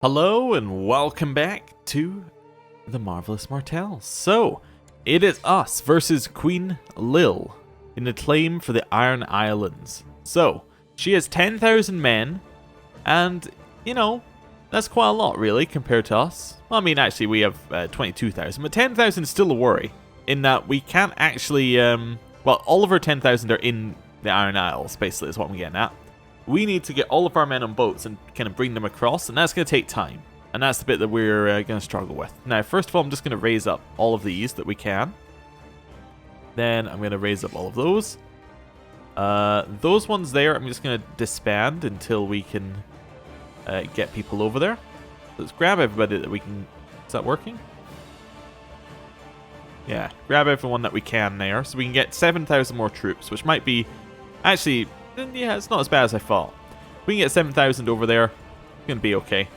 Hello and welcome back to the Marvellous Martells. So, it is us versus Queen Lil in the claim for the Iron Islands. So, she has 10,000 men, and, you know, that's quite a lot really compared to us. Well, I mean, actually we have 22,000, but 10,000 is still a worry, in that we can't actually, well, all of our 10,000 are in the Iron Isles, basically is what I'm getting at. We need to get all of our men on boats and kind of bring them across, and that's going to take time. And that's the bit that we're going to struggle with. Now, first of all, I'm just going to raise up all of these that we can. Then I'm going to raise up all of those. Those ones there, I'm just going to disband until we can get people over there. Let's grab everybody that we can... Is that working? Yeah, grab everyone that we can there, so we can get 7,000 more troops, which might be... Actually... Yeah, it's not as bad as I thought. We can get 7,000 over there. It's gonna be okay.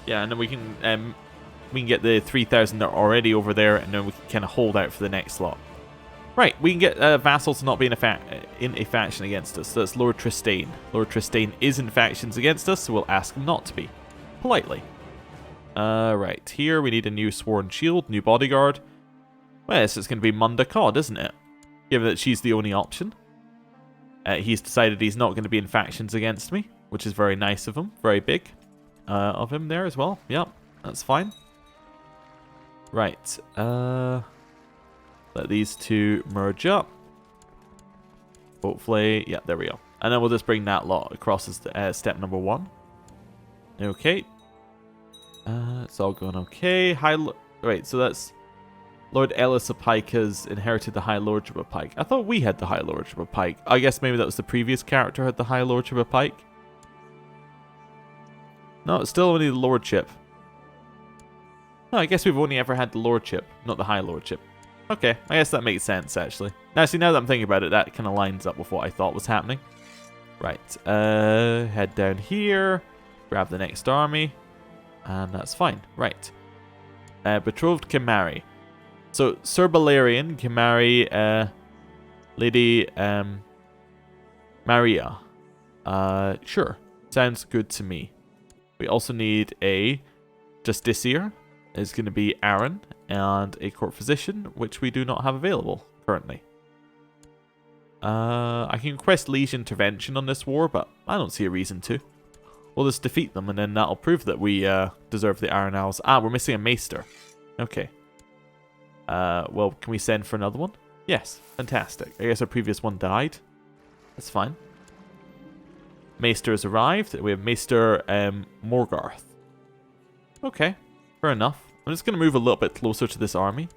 Yeah, and then we can get the 3,000 that are already over there, and then we can kind of hold out for the next slot. Right, we can get vassals to not be in a faction against us. So that's Lord Tristane. Lord Tristane is in factions against us, so we'll ask him not to be. Politely. Right, here we need a new sworn shield, new bodyguard. Well, yes, it's going to be Munda Cod, isn't it? Given that she's the only option. He's decided he's not going to be in factions against me, which is very nice of him. Very big of him there as well. Yep, that's fine. Right. Let these two merge up. Hopefully, yeah, there we go. And then we'll just bring that lot across as step number 1. Okay. It's all going okay. Right, so that's... Lord Ellis of Pike has inherited the High Lordship of Pike. I thought we had the High Lordship of Pike. I guess maybe that was the previous character had the High Lordship of Pike. No, it's still only the Lordship. No, I guess we've only ever had the Lordship, not the High Lordship. Okay, I guess that makes sense, actually. Now, see, now that I'm thinking about it, that kind of lines up with what I thought was happening. Right, head down here, grab the next army, and that's fine. Right. Betrothed can marry. So, Sir Balerion can marry Lady Maria. Sure. Sounds good to me. We also need a Justiciar. It's going to be Aaron. And a court physician, which we do not have available currently. I can request liege intervention on this war, but I don't see a reason to. We'll just defeat them, and then that'll prove that we deserve the Iron Isles. Ah, we're missing a maester. Okay. Well, can we send for another one? Yes, fantastic. I guess our previous one died. That's fine. Maester has arrived. We have Maester Morgarth. Okay, fair enough. I'm just going to move a little bit closer to this army.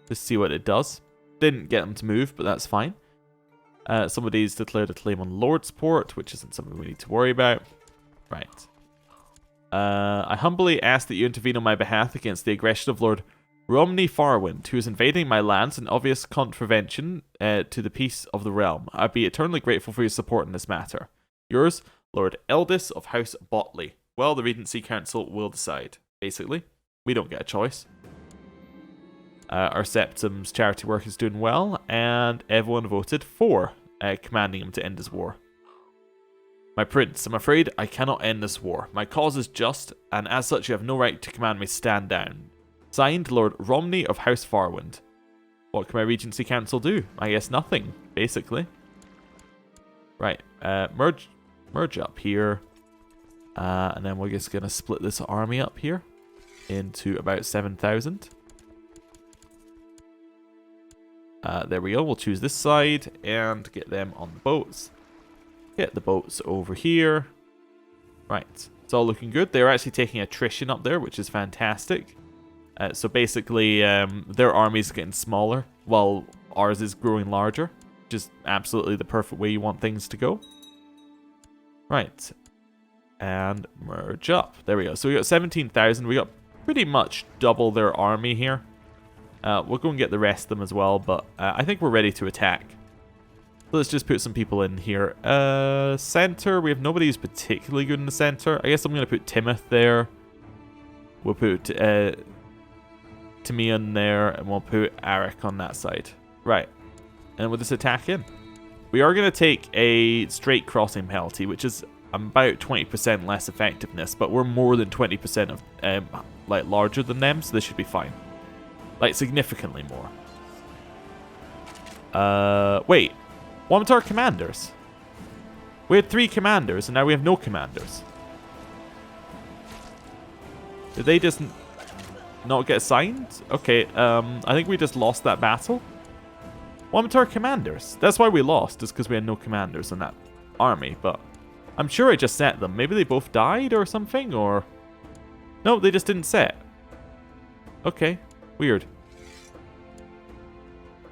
Just see what it does. Didn't get them to move, but that's fine. Somebody's declared a claim on Lordsport, which isn't something we need to worry about. Right. I humbly ask that you intervene on my behalf against the aggression of Lord Romney Farwind, who is invading my lands in obvious contravention to the peace of the realm. I'd be eternally grateful for your support in this matter. Yours, Lord Eldis of House Botley. Well, the Regency Council will decide. Basically, we don't get a choice. Our Septum's charity work is doing well, and everyone voted for commanding him to end his war. My prince, I'm afraid I cannot end this war. My cause is just, and as such you have no right to command me to stand down. Signed, Lord Romney of House Farwind. What can my Regency Council do? I guess nothing, basically. Right, merge up here. And then we're just going to split this army up here into about 7,000. There we go, we'll choose this side and get them on the boats. Get the boats over here. Right, it's all looking good. They're actually taking attrition up there, which is fantastic. So basically, their army's getting smaller, while ours is growing larger. Just absolutely the perfect way you want things to go. Right. And merge up. There we go. So we got 17,000. We got pretty much double their army here. We'll go and get the rest of them as well, but I think we're ready to attack. So let's just put some people in here. Center, we have nobody who's particularly good in the center. I guess I'm going to put Timoth there. We'll put Timian there, and we'll put Arik on that side. Right. And we'll just attack in. We are going to take a straight crossing penalty, which is about 20% less effectiveness, but we're more than 20% of like larger than them, so this should be fine. Like significantly more. Wait, what happened to our commanders? We had 3 commanders, and now we have no commanders. Did they just not get assigned? Okay, I think we just lost that battle. What happened to our commanders? That's why we lost, is because we had no commanders in that army, but I'm sure I just set them. Maybe they both died or something, or... No, they just didn't set. Okay, weird.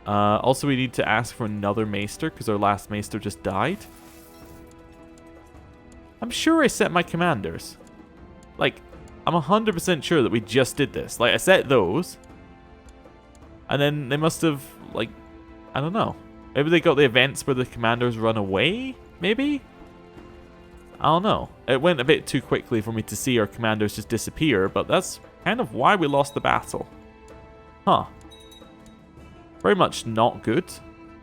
Also, we need to ask for another maester, because our last maester just died. I'm sure I set my commanders. Like, I'm 100% sure that we just did this. Like, I set those. And then they must have, like, I don't know. Maybe they got the events where the commanders run away? Maybe? I don't know. It went a bit too quickly for me to see our commanders just disappear, but that's kind of why we lost the battle. Huh. Very much not good,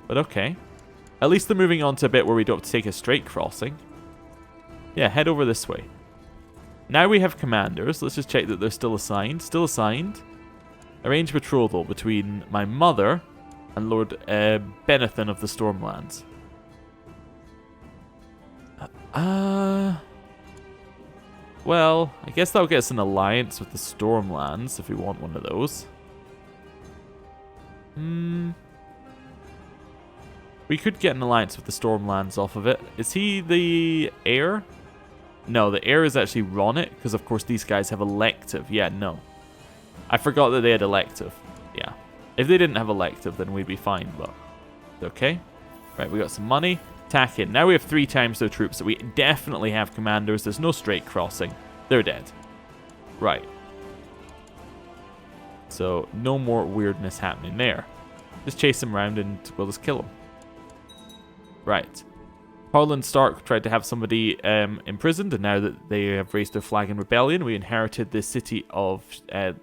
but okay. At least they're moving on to a bit where we don't have to take a straight crossing. Yeah, head over this way. Now we have commanders. Let's just check that they're still assigned. Still assigned. Arrange betrothal between my mother and Lord Benethan of the Stormlands. Well, I guess that'll get us an alliance with the Stormlands if we want one of those. We could get an alliance with the Stormlands off of it. Is he the heir? No, the heir is actually Ronit, because of course these guys have elective. Yeah, no. I forgot that they had elective. Yeah. If they didn't have elective, then we'd be fine, but... Okay. Right, we got some money. Attack in. Now we have 3 times their troops, so we definitely have commanders. There's no straight crossing. They're dead. Right. So, no more weirdness happening there. Just chase them around and we'll just kill them. Right. Harlan Stark tried to have somebody imprisoned, and now that they have raised their flag in rebellion, we inherited the city of the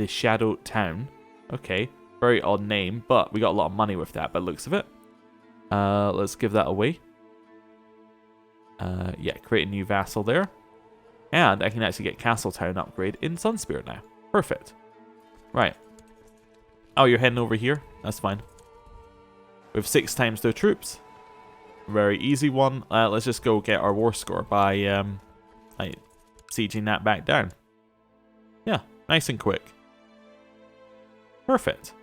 Shadow Town. Okay, very odd name, but we got a lot of money with that by the looks of it. Let's give that away. Yeah, create a new vassal there, and I can actually get Castletown upgrade in Sunspirit now. Perfect. Right. Oh, you're heading over here? That's fine. We have 6 times their troops. Very easy one. Let's just go get our war score by sieging that back down. Yeah, nice and quick. Perfect.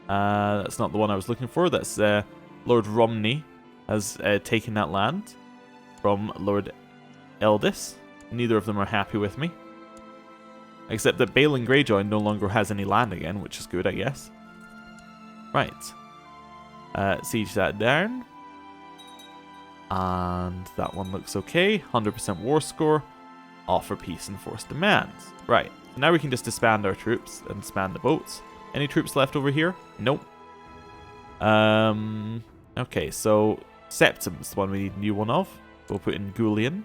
That's not the one I was looking for. That's Lord Romney has taken that land from Lord Eldis. Neither of them are happy with me. Except that Balin Greyjoy no longer has any land again, which is good, I guess. Right. Siege that down. And that one looks okay. 100% war score. Offer peace and force demands. Right. Now we can just disband our troops and disband the boats. Any troops left over here? Nope. Okay, so Septim is the one we need a new one of. We'll put in Julian.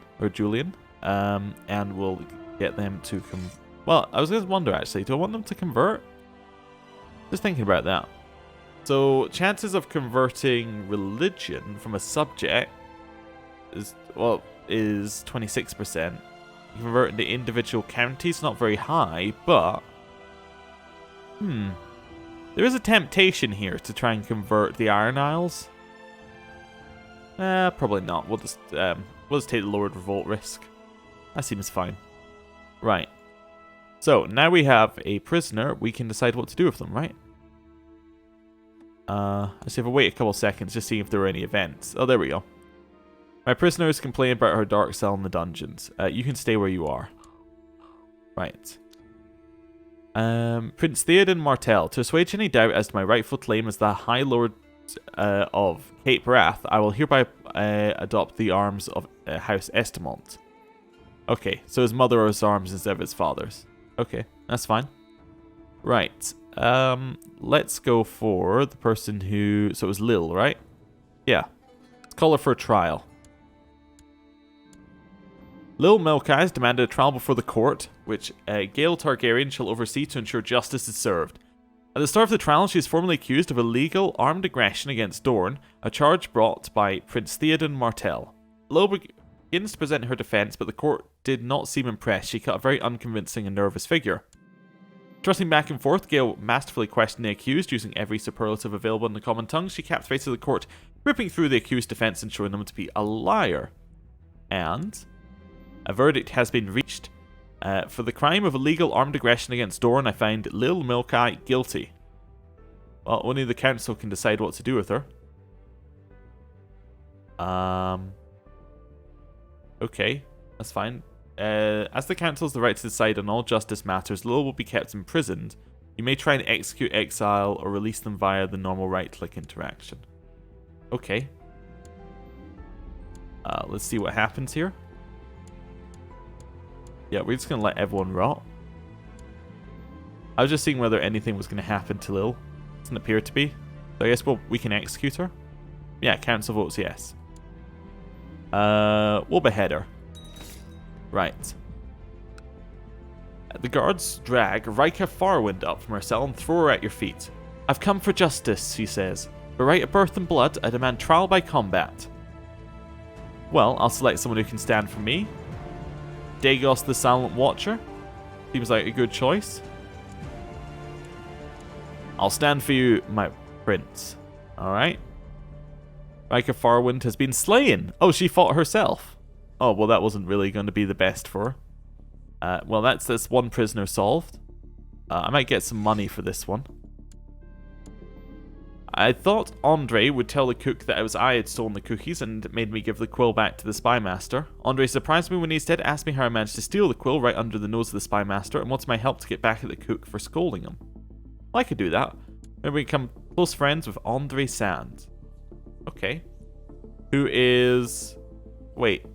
And we'll get them to come. Well, I was going to wonder actually, do I want them to convert? Just thinking about that. So, chances of converting religion from a subject is 26%. Converting the individual counties, not very high, but... There is a temptation here to try and convert the Iron Isles. Probably not. We'll just take the Lord Revolt risk. That seems fine. Right. So, now we have a prisoner. We can decide what to do with them, right? Let's see if I wait a couple seconds, just seeing if there were any events. Oh, there we go. My prisoner is complaining about her dark cell in the dungeons. You can stay where you are. Right. Prince Theoden Martell. To assuage any doubt as to my rightful claim as the High Lord of Cape Wrath, I will hereby adopt the arms of House Estamont. Okay, so his mother or his arms instead of his father's. Okay, that's fine. Right. Let's go for the person who... So it was Lil, right? Yeah. Let's call her for a trial. Lil Milkai has demanded a trial before the court, which Gale Targaryen shall oversee to ensure justice is served. At the start of the trial, she is formally accused of illegal armed aggression against Doran, a charge brought by Prince Doran Martell. Lil begins to present her defense, but the court did not seem impressed. She cut a very unconvincing and nervous figure. Thrusting back and forth, Gale masterfully questioned the accused, using every superlative available in the common tongue. She captivated the court, ripping through the accused's defense and showing them to be a liar. And a verdict has been reached. For the crime of illegal armed aggression against Doran, I find Lil Milkai guilty. Well, only the council can decide what to do with her. Okay, that's fine. As the council has the right to decide on all justice matters, Lil will be kept imprisoned. You may try and execute, exile, or release them via the normal right-click interaction. Okay. Let's see what happens here. Yeah, we're just going to let everyone rot. I was just seeing whether anything was going to happen to Lil. Doesn't appear to be. So I guess we can execute her. Yeah, council votes yes. We'll behead her. Right. The guards drag Rika Farwind up from her cell and throw her at your feet. I've come for justice, she says. For right of birth and blood, I demand trial by combat. Well, I'll select someone who can stand for me. Dagos the Silent Watcher. Seems like a good choice. I'll stand for you, my prince. Alright. Rika Farwind has been slain. Oh, she fought herself. Oh, well, that wasn't really going to be the best for her. Well, that's this one prisoner solved. I might get some money for this one. I thought Andre would tell the cook that it was I had stolen the cookies and made me give the quill back to the spy master. Andre surprised me when he instead asked me how I managed to steal the quill right under the nose of the spy master and wanted my help to get back at the cook for scolding him. Well, I could do that. Maybe we become close friends with Andre Sand. Okay. Who is... Wait.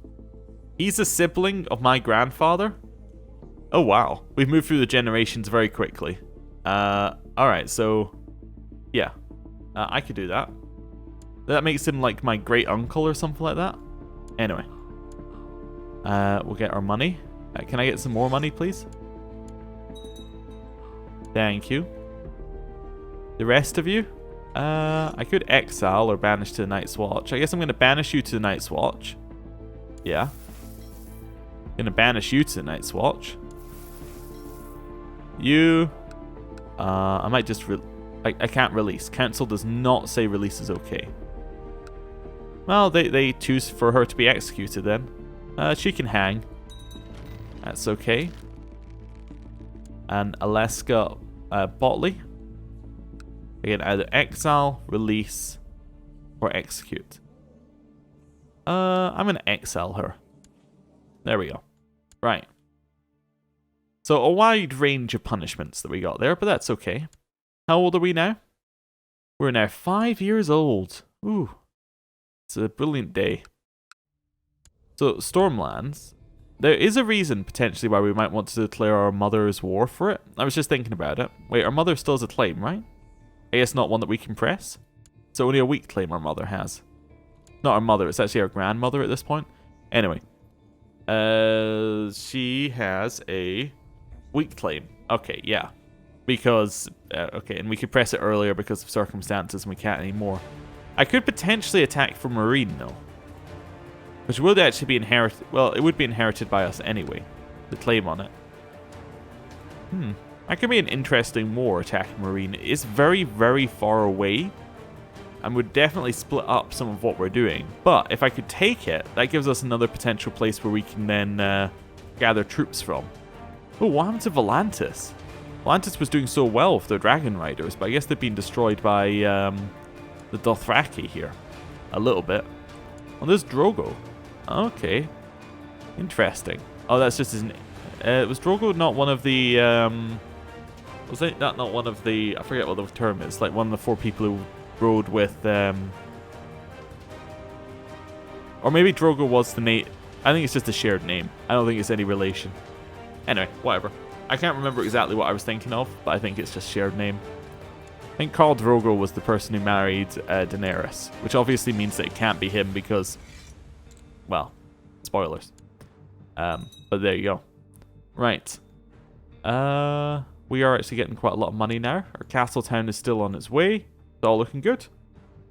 He's a sibling of my grandfather? Oh, wow. We've moved through the generations very quickly. Alright, so... Yeah. I could do that. That makes him like my great uncle or something like that. Anyway. We'll get our money. Can I get some more money, please? Thank you. The rest of you? I could exile or banish to the Night's Watch. I guess I'm going to banish you to the Night's Watch. Yeah. I'm going to banish you to the Night's Watch. You... I might just... I can't release. Council does not say release is okay. Well, they choose for her to be executed then. She can hang. That's okay. And Alaska Botley. Again, either exile, release, or execute. I'm going to exile her. There we go. Right. So a wide range of punishments that we got there, but that's okay. How old are we now? We're now 5 years old. Ooh. It's a brilliant day. So, Stormlands. There is a reason, potentially, why we might want to declare our mother's war for it. I was just thinking about it. Wait, our mother still has a claim, right? I guess not one that we can press. So only a weak claim our mother has. Not our mother, it's actually our grandmother at this point. Anyway. She has a weak claim. Okay, yeah. Because, okay, and we could press it earlier because of circumstances and we can't anymore. I could potentially attack for Marine, though. Which would actually be inherited, well, it would be inherited by us anyway. The claim on it. That could be an interesting war, attacking Marine. It's very, very far away. And would definitely split up some of what we're doing. But if I could take it, that gives us another potential place where we can then gather troops from. Oh, what happened to Volantis? Volantis was doing so well with their Dragon Riders, but I guess they've been destroyed by the Dothraki here. A little bit. Oh, there's Drogo. Okay. Interesting. Oh, that's just his... was Drogo not one of the... was that not one of the... I forget what the term is. Like one of the 4 people who rode with... or maybe Drogo was the name... I think it's just a shared name. I don't think it's any relation. Anyway, whatever. I can't remember exactly what I was thinking of, but I think it's just shared name. I think Khal Drogo was the person who married Daenerys, which obviously means that it can't be him because, well, spoilers. But there you go. Right. We'll we are actually getting quite a lot of money now. Our castle town is still on its way. It's all looking good.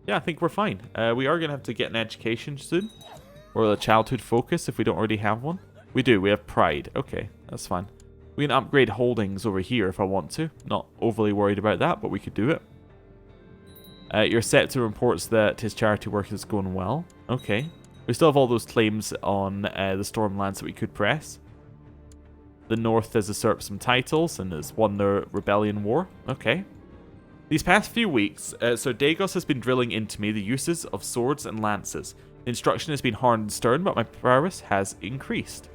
Yeah, I think we're fine. We are going to have to get an education soon. Or a childhood focus if we don't already have one. We do. We have pride. Okay, that's fine. We can upgrade holdings over here if I want to. Not overly worried about that, but we could do it. Your scepter reports that his charity work is going well. Okay. We still have all those claims on the Stormlands that we could press. The North has usurped some titles and has won the Rebellion War. Okay. These past few weeks, Sir Dagos has been drilling into me the uses of swords and lances. The instruction has been hard and stern, but my prowess has increased.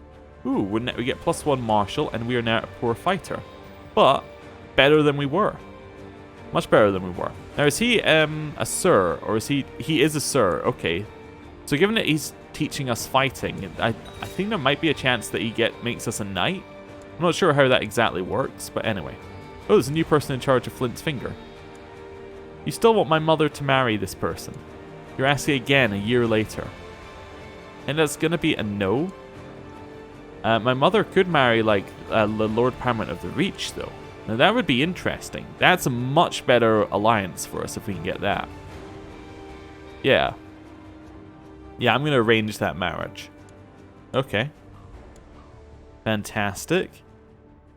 Ooh, we get +1 martial, and we are now a poor fighter. But better than we were. Much better than we were. Now, is he a sir, or is he is a sir? Okay. So given that he's teaching us fighting, I think there might be a chance that he makes us a knight. I'm not sure how that exactly works, but anyway. Oh, there's a new person in charge of Flint's Finger. You still want my mother to marry this person. You're asking again a year later. And that's going to be a no. My mother could marry, like, the Lord Paramount of the Reach, though. Now, that would be interesting. That's a much better alliance for us if we can get that. Yeah. Yeah, I'm going to arrange that marriage. Okay. Fantastic.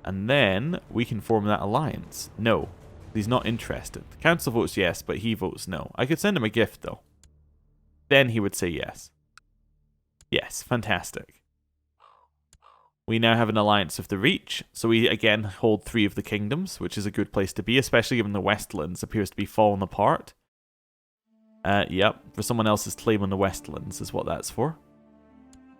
And then we can form that alliance. No. He's not interested. The council votes yes, but he votes no. I could send him a gift, though. Then he would say yes. Yes, fantastic. We now have an alliance with the Reach, so we again hold 3 of the kingdoms, which is a good place to be, especially given the Westlands appears to be falling apart. Yep, for someone else's claim on the Westlands is what that's for.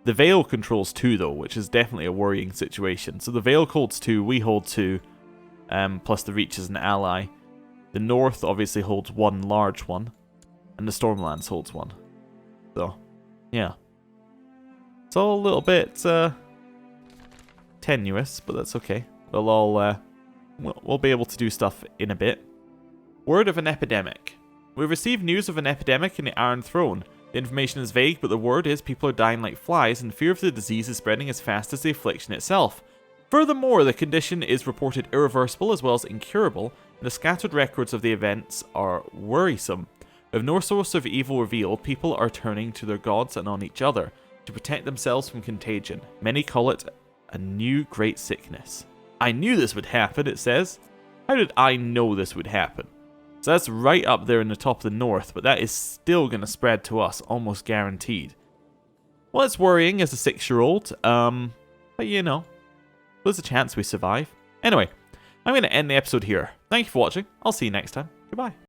The Vale controls 2, though, which is definitely a worrying situation. So the Vale holds 2, we hold 2. Plus the Reach is an ally. The North obviously holds 1 large one. And the Stormlands holds 1. So, yeah. It's all a little bit tenuous, but that's okay. We'll be able to do stuff in a bit. Word of an epidemic. We've received news of an epidemic in the Iron Throne. The information is vague, but the word is people are dying like flies, and fear of the disease is spreading as fast as the affliction itself. Furthermore, the condition is reported irreversible as well as incurable, and the scattered records of the events are worrisome. With no source of evil revealed, people are turning to their gods and on each other to protect themselves from contagion. Many call it a new great sickness. I knew this would happen, it says. How did I know this would happen? So that's right up there in the top of the North, but that is still going to spread to us, almost guaranteed. Well, it's worrying as a 6-year-old, but you know. There's a chance we survive. Anyway, I'm going to end the episode here. Thank you for watching. I'll see you next time. Goodbye.